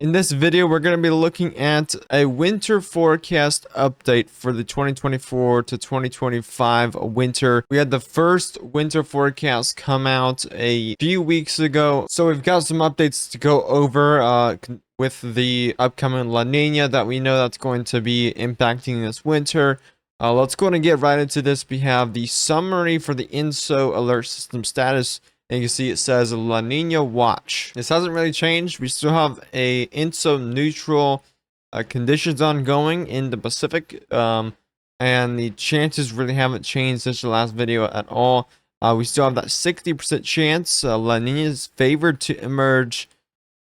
In this video, we're going to be looking at a winter forecast update for the 2024 to 2025 winter. We had the first winter forecast come out a few weeks ago, so we've got some updates to go over with the upcoming La Nina that we know that's going to be impacting this winter. Let's go and get right into this. We have the summary for the INSO alert system status. And you can see it says La Nina watch. This hasn't really changed. We still have a INSO neutral conditions ongoing in the Pacific. And the chances really haven't changed since the last video at all. We still have that 60% chance. La Nina is favored to emerge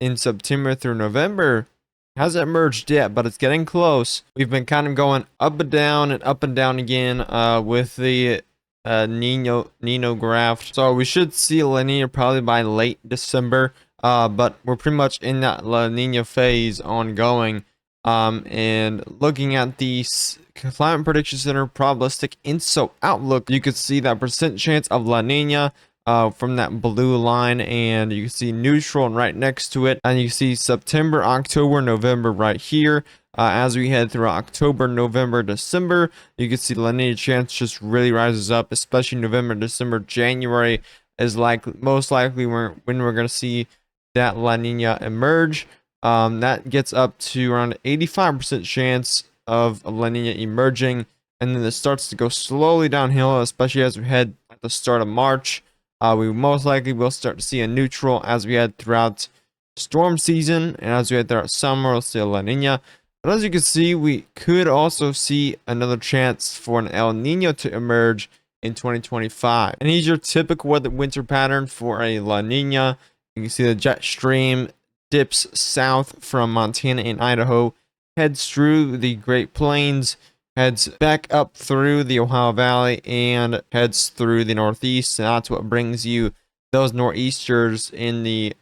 in September through November. Hasn't emerged yet, but it's getting close. We've been kind of going up and down again with the Nino graph. So we should see La Nina probably by late December. But we're pretty much in that La Nina phase ongoing. And looking at the Climate Prediction Center probabilistic INSO outlook, you could see that percent chance of La Nina from that blue line, and you can see neutral and right next to it, and you see September, October, November right here. As we head through October, November, December, you can see La Nina chance just really rises up, especially November, December, January is like most likely when we're going to see that La Nina emerge. That gets up to around 85% chance of La Nina emerging, and then it starts to go slowly downhill, especially as we head at the start of March. We most likely will start to see a neutral as we head throughout storm season, and as we head throughout summer, we'll see a La Nina. But as you can see, we could also see another chance for an El Nino to emerge in 2025. And here's your typical winter pattern for a La Nina. You can see the jet stream dips south from Montana and Idaho, heads through the Great Plains, heads back up through the Ohio Valley, and heads through the Northeast. And that's what brings you those nor'easters in the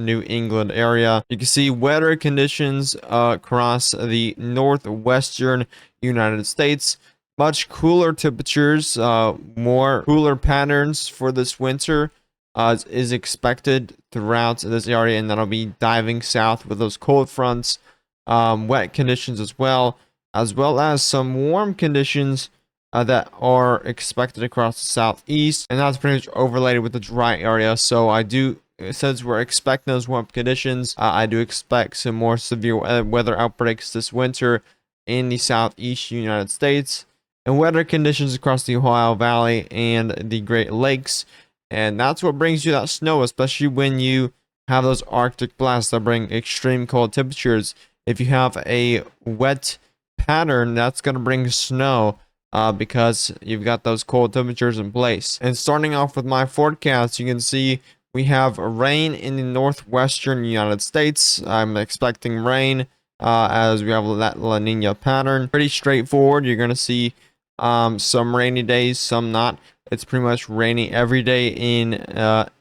New England area. You can see wetter conditions across the northwestern United States. Much cooler temperatures, more cooler patterns for this winter is expected throughout this area, and that'll be diving south with those cold fronts, wet conditions as well as some warm conditions that are expected across the southeast, and that's pretty much overlaid with the dry area. So since we're expecting those warm conditions, I do expect some more severe weather outbreaks this winter in the southeast United States, and wetter conditions across the Ohio Valley and the Great Lakes. And that's what brings you that snow, especially when you have those Arctic blasts that bring extreme cold temperatures. If you have a wet pattern, that's going to bring snow because you've got those cold temperatures in place. And starting off with my forecast, you can see we have rain in the northwestern United States. I'm expecting rain as we have that La Nina pattern. Pretty straightforward. You're going to see some rainy days, some not. It's pretty much rainy every day in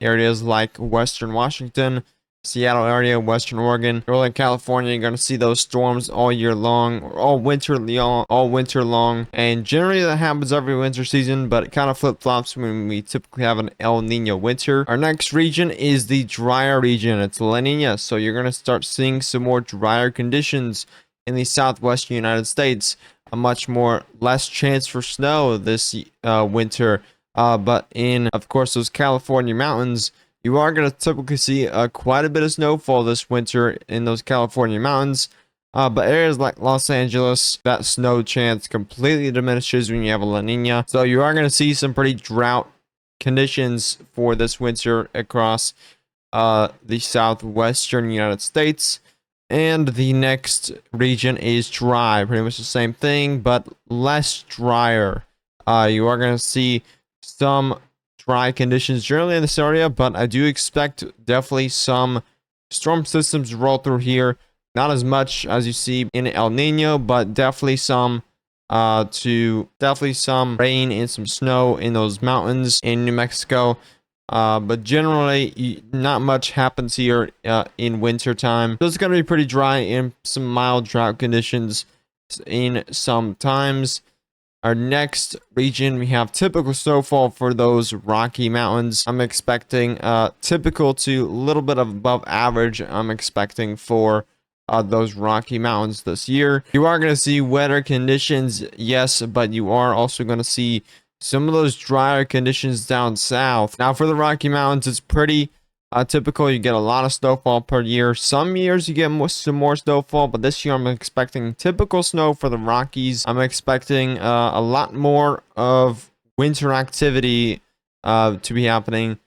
areas like Western Washington, Seattle area, Western Oregon, Northern California. You're going to see those storms all year long, or all winter long. And generally that happens every winter season, but it kind of flip-flops when we typically have an El Nino winter. Our next region is the drier region. It's La Nina, so you're going to start seeing some more drier conditions in the southwestern United States. A much less chance for snow this winter. But in, of course, those California mountains, you are going to typically see quite a bit of snowfall this winter in those California mountains. But areas like Los Angeles, that snow chance completely diminishes when you have a La Nina. So you are going to see some pretty drought conditions for this winter across the southwestern United States. And the next region is dry. Pretty much the same thing, but less drier. You are going to see some dry conditions generally in this area, but I do expect definitely some storm systems to roll through here. Not as much as you see in El Nino, but definitely some rain and some snow in those mountains in New Mexico. But generally, not much happens here in winter time. So it's going to be pretty dry and some mild drought conditions in some times. Our next region, we have typical snowfall for those Rocky Mountains. I'm expecting typical to a little bit of above average. I'm expecting for those Rocky Mountains this year. You are going to see wetter conditions, yes, but you are also going to see some of those drier conditions down south. Now, for the Rocky Mountains, it's pretty typical. You get a lot of snowfall per year. Some years you get some more snowfall, but this year I'm expecting typical snow for the Rockies. I'm expecting a lot more of winter activity to be happening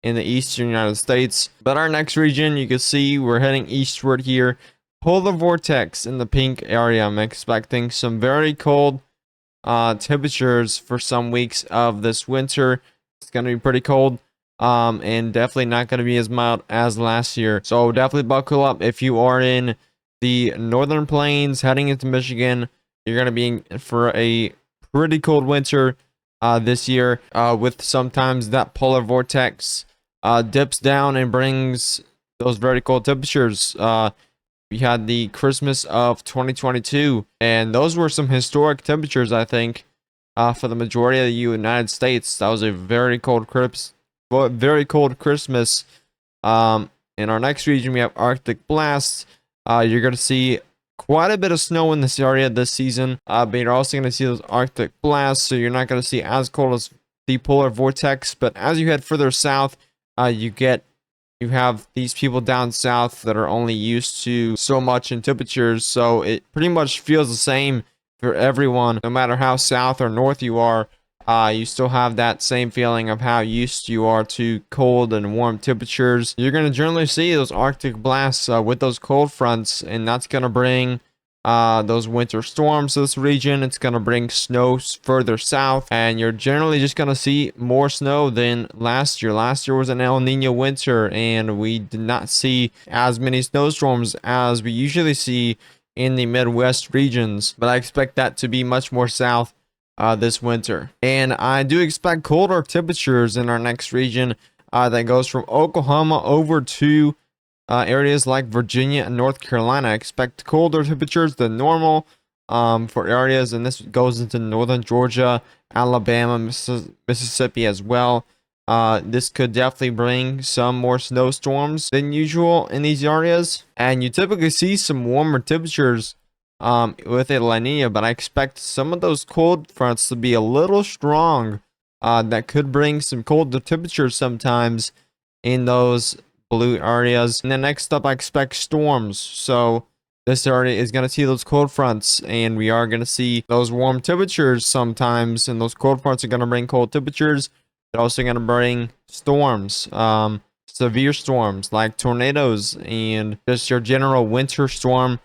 in the eastern United States. But our next region, you can see we're heading eastward here. Polar vortex in the pink area. I'm expecting some very cold temperatures for some weeks of this winter. It's going to be pretty cold. And definitely not going to be as mild as last year. So definitely buckle up if you are in the northern plains heading into Michigan. You're going to be in for a pretty cold winter this year, with sometimes that polar vortex dips down and brings those very cold temperatures. We had the Christmas of 2022, and those were some historic temperatures, I think, for the majority of the United States. That was a very cold Christmas. In our next region, we have Arctic blasts. You're going to see quite a bit of snow in this area this season, but you're also going to see those Arctic blasts, so you're not going to see as cold as the polar vortex. But as you head further south, you have these people down south that are only used to so much in temperatures, so it pretty much feels the same for everyone, no matter how south or north you are. You still have that same feeling of how used you are to cold and warm temperatures. You're going to generally see those Arctic blasts with those cold fronts, and that's going to bring those winter storms to this region. It's going to bring snow further south, and you're generally just going to see more snow than last year. Last year was an El Nino winter, and we did not see as many snowstorms as we usually see in the Midwest regions, but I expect that to be much more south this winter. And I do expect colder temperatures in our next region that goes from Oklahoma over to areas like Virginia and North Carolina. I expect colder temperatures than normal for areas, and this goes into northern Georgia, Alabama, Mississippi as well. This could definitely bring some more snowstorms than usual in these areas, and you typically see some warmer temperatures with a La Nina, but I expect some of those cold fronts to be a little strong. That could bring some colder temperatures sometimes in those blue areas. And then next up, I expect storms. So this area is going to see those cold fronts, and we are going to see those warm temperatures sometimes, and those cold fronts are going to bring cold temperatures. They're also going to bring storms, severe storms like tornadoes and just your general winter storm.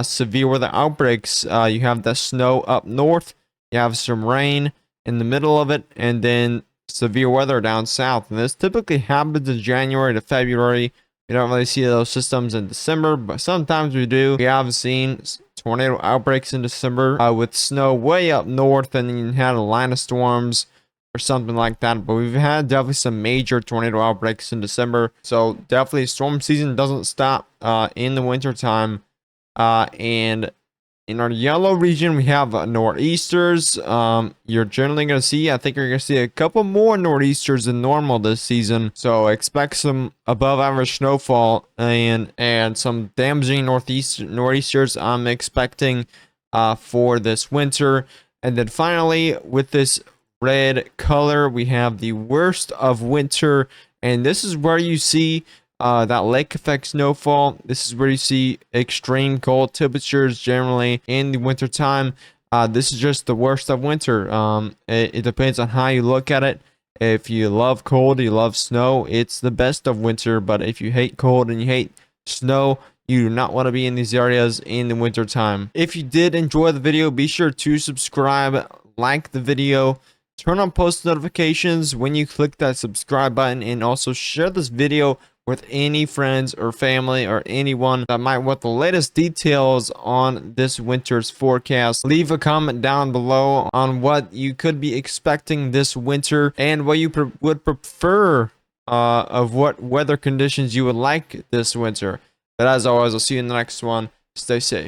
Severe weather outbreaks. You have the snow up north, you have some rain in the middle of it, and then severe weather down south. And this typically happens in January to February. We don't really see those systems in December, but sometimes we do. We have seen tornado outbreaks in December with snow way up north, and then you had a line of storms or something like that. But we've had definitely some major tornado outbreaks in December, so definitely storm season doesn't stop in the winter time. And in our yellow region, we have nor'easters. You're generally going to see, I think you're going to see a couple more nor'easters than normal this season. So expect some above average snowfall and some damaging nor'easters I'm expecting for this winter. And then finally, with this red color, we have the worst of winter. And this is where you see that lake effect snowfall. This is where you see extreme cold temperatures generally in the winter time. This is just the worst of winter. It depends on how you look at it. If you love cold, you love snow, it's the best of winter. But if you hate cold and you hate snow, you do not want to be in these areas in the winter time. If you did enjoy the video, be sure to subscribe, like the video, turn on post notifications when you click that subscribe button, and also share this video with any friends or family or anyone that might want the latest details on this winter's forecast. Leave a comment down below on what you could be expecting this winter and what you would prefer of what weather conditions you would like this winter. But as always, I'll see you in the next one. Stay safe.